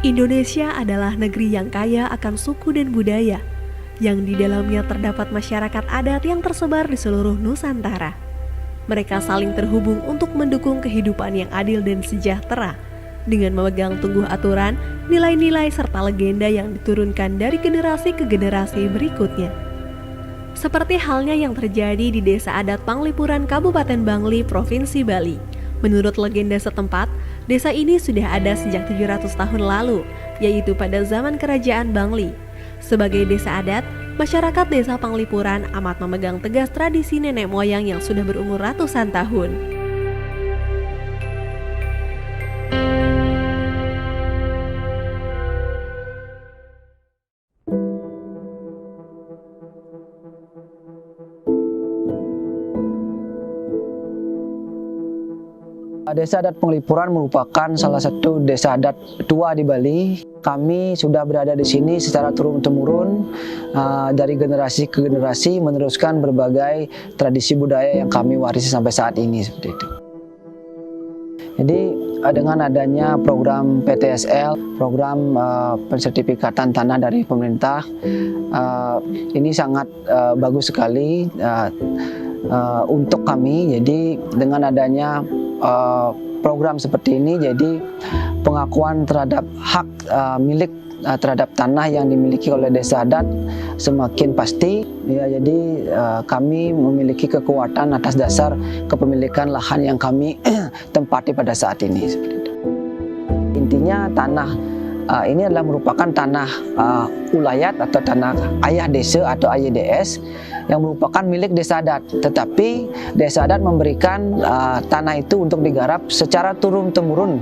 Indonesia adalah negeri yang kaya akan suku dan budaya, yang di dalamnya terdapat masyarakat adat yang tersebar di seluruh Nusantara. Mereka saling terhubung untuk mendukung kehidupan yang adil dan sejahtera, dengan memegang teguh aturan, nilai-nilai serta legenda yang diturunkan dari generasi ke generasi berikutnya. Seperti halnya yang terjadi di Desa Adat Panglipuran Kabupaten Bangli, Provinsi Bali. Menurut legenda setempat, desa ini sudah ada sejak 700 tahun lalu, yaitu pada zaman Kerajaan Bangli. Sebagai desa adat, masyarakat Desa Panglipuran amat memegang tegas tradisi nenek moyang yang sudah berumur ratusan tahun. Desa Adat Panglipuran merupakan salah satu desa adat tua di Bali. Kami sudah berada di sini secara turun-temurun dari generasi ke generasi, meneruskan berbagai tradisi budaya yang kami warisi sampai saat ini seperti itu. Jadi dengan adanya program PTSL, program pensertifikatan tanah dari pemerintah, ini sangat bagus sekali untuk kami. Jadi dengan adanya program seperti ini, jadi pengakuan terhadap hak milik terhadap tanah yang dimiliki oleh desa adat semakin pasti. Ya, jadi kami memiliki kekuatan atas dasar kepemilikan lahan yang kami tempati pada saat ini. Intinya tanah ini adalah merupakan tanah ulayat atau tanah ayah desa atau AYDS yang merupakan milik desa adat. Tetapi desa adat memberikan tanah itu untuk digarap secara turun-temurun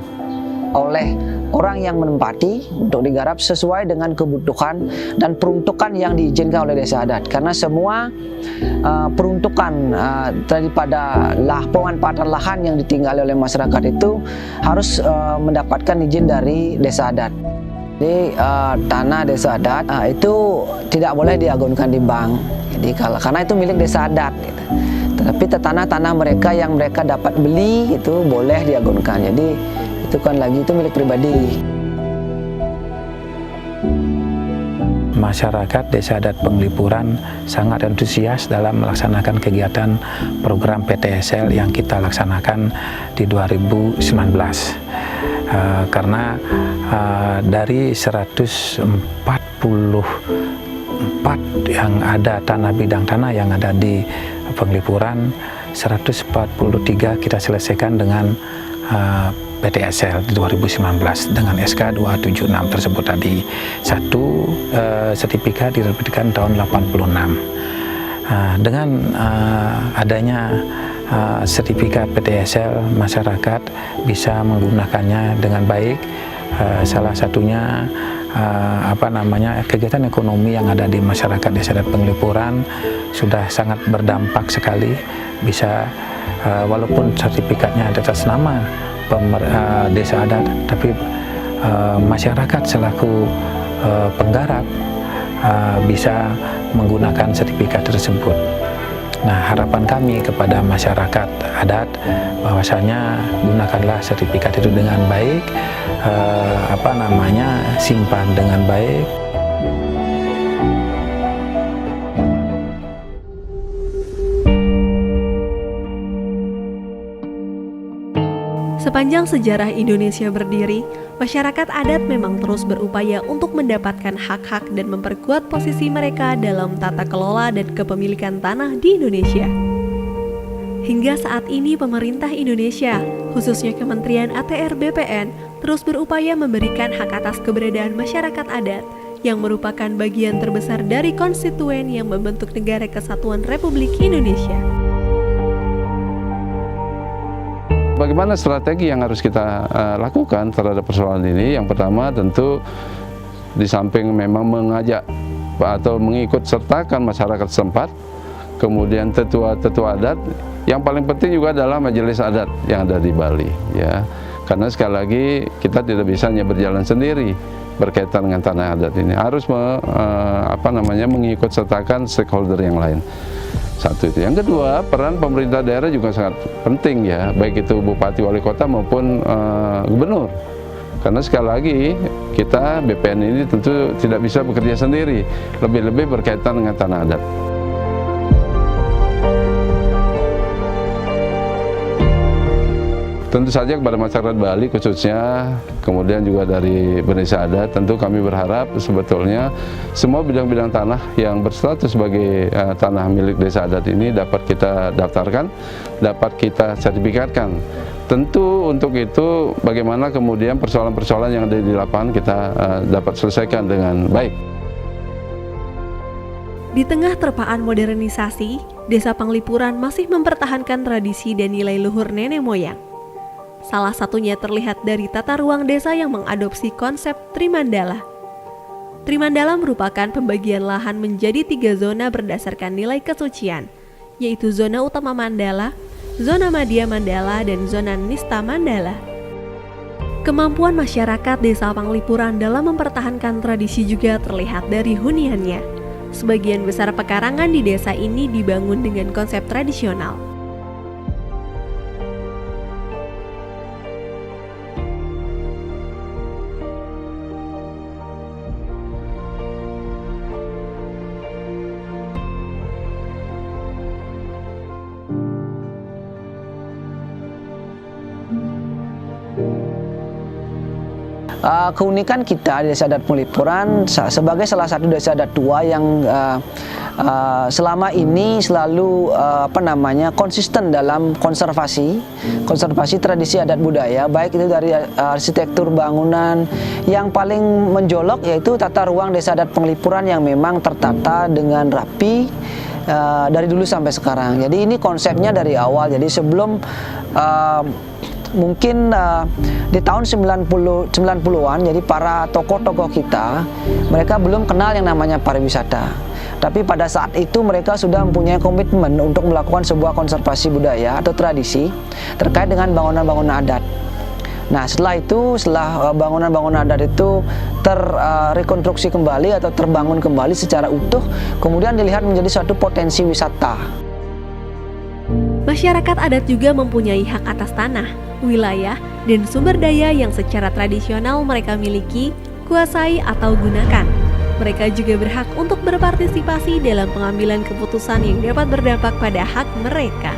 oleh orang yang menempati untuk digarap sesuai dengan kebutuhan dan peruntukan yang diizinkan oleh desa adat. Karena semua peruntukan daripada pemanfaatan lahan yang ditinggali oleh masyarakat itu harus mendapatkan izin dari desa adat. Jadi tanah desa adat itu tidak boleh diagunkan di bank. Jadi karena itu milik desa adat. Gitu. Tetapi tanah-tanah mereka yang mereka dapat beli itu boleh diagunkan. Jadi itu kan lagi itu milik pribadi. Masyarakat Desa Adat Panglipuran sangat antusias dalam melaksanakan kegiatan program PTSL yang kita laksanakan di 2019. Karena dari 144 yang ada bidang tanah yang ada di Panglipuran, 143 kita selesaikan dengan PTSL di 2019 dengan SK 276 tersebut tadi. Satu sertifikat diterbitkan tahun 86. Dengan adanya sertifikat PTSL, masyarakat bisa menggunakannya dengan baik. Salah satunya kegiatan ekonomi yang ada di masyarakat Desa Adat Panglipuran sudah sangat berdampak sekali. Bisa walaupun sertifikatnya ada atas nama desa adat, tapi masyarakat selaku penggarap bisa menggunakan sertifikat tersebut. Nah, harapan kami kepada masyarakat adat bahwasanya gunakanlah sertifikat itu dengan baik, simpan dengan baik. Sepanjang sejarah Indonesia berdiri, masyarakat adat memang terus berupaya untuk mendapatkan hak-hak dan memperkuat posisi mereka dalam tata kelola dan kepemilikan tanah di Indonesia. Hingga saat ini pemerintah Indonesia, khususnya Kementerian ATR BPN, terus berupaya memberikan hak atas keberadaan masyarakat adat yang merupakan bagian terbesar dari konstituen yang membentuk Negara Kesatuan Republik Indonesia. Bagaimana strategi yang harus kita lakukan terhadap persoalan ini? Yang pertama tentu di samping memang mengajak atau mengikut sertakan masyarakat setempat, kemudian tetua-tetua adat, yang paling penting juga adalah majelis adat yang ada di Bali, ya. Karena sekali lagi kita tidak bisa hanya berjalan sendiri berkaitan dengan tanah adat ini, harus mengikut sertakan stakeholder yang lain. Satu itu. Yang kedua, peran pemerintah daerah juga sangat penting, ya, baik itu bupati, wali kota maupun gubernur. Karena sekali lagi kita BPN ini tentu tidak bisa bekerja sendiri, lebih-lebih berkaitan dengan tanah adat. Tentu saja kepada masyarakat Bali khususnya, kemudian juga dari Desa Adat, tentu kami berharap sebetulnya semua bidang-bidang tanah yang berstatus sebagai tanah milik Desa Adat ini dapat kita daftarkan, dapat kita sertifikatkan. Tentu untuk itu bagaimana kemudian persoalan-persoalan yang ada di lapangan kita dapat selesaikan dengan baik. Di tengah terpaan modernisasi, Desa Panglipuran masih mempertahankan tradisi dan nilai luhur nenek moyang. Salah satunya terlihat dari tata ruang desa yang mengadopsi konsep Trimandala. Trimandala merupakan pembagian lahan menjadi 3 zona berdasarkan nilai kesucian, yaitu zona utama Mandala, zona Madya Mandala, dan zona Nista Mandala. Kemampuan masyarakat Desa Panglipuran dalam mempertahankan tradisi juga terlihat dari huniannya. Sebagian besar pekarangan di desa ini dibangun dengan konsep tradisional. Keunikan kita di Desa Adat Panglipuran sebagai salah satu desa adat tua yang selama ini selalu konsisten dalam konservasi tradisi adat budaya, baik itu dari arsitektur bangunan. Yang paling menjolok yaitu tata ruang Desa Adat Panglipuran yang memang tertata dengan rapi dari dulu sampai sekarang. Jadi ini konsepnya dari awal. Jadi sebelum mungkin di tahun 90-an, jadi para tokoh-tokoh kita, mereka belum kenal yang namanya pariwisata. Tapi pada saat itu mereka sudah mempunyai komitmen untuk melakukan sebuah konservasi budaya atau tradisi terkait dengan bangunan-bangunan adat. Nah, setelah bangunan-bangunan adat itu terrekonstruksi kembali atau terbangun kembali secara utuh, kemudian dilihat menjadi suatu potensi wisata. Masyarakat adat juga mempunyai hak atas tanah, wilayah, dan sumber daya yang secara tradisional mereka miliki, kuasai, atau gunakan. Mereka juga berhak untuk berpartisipasi dalam pengambilan keputusan yang dapat berdampak pada hak mereka.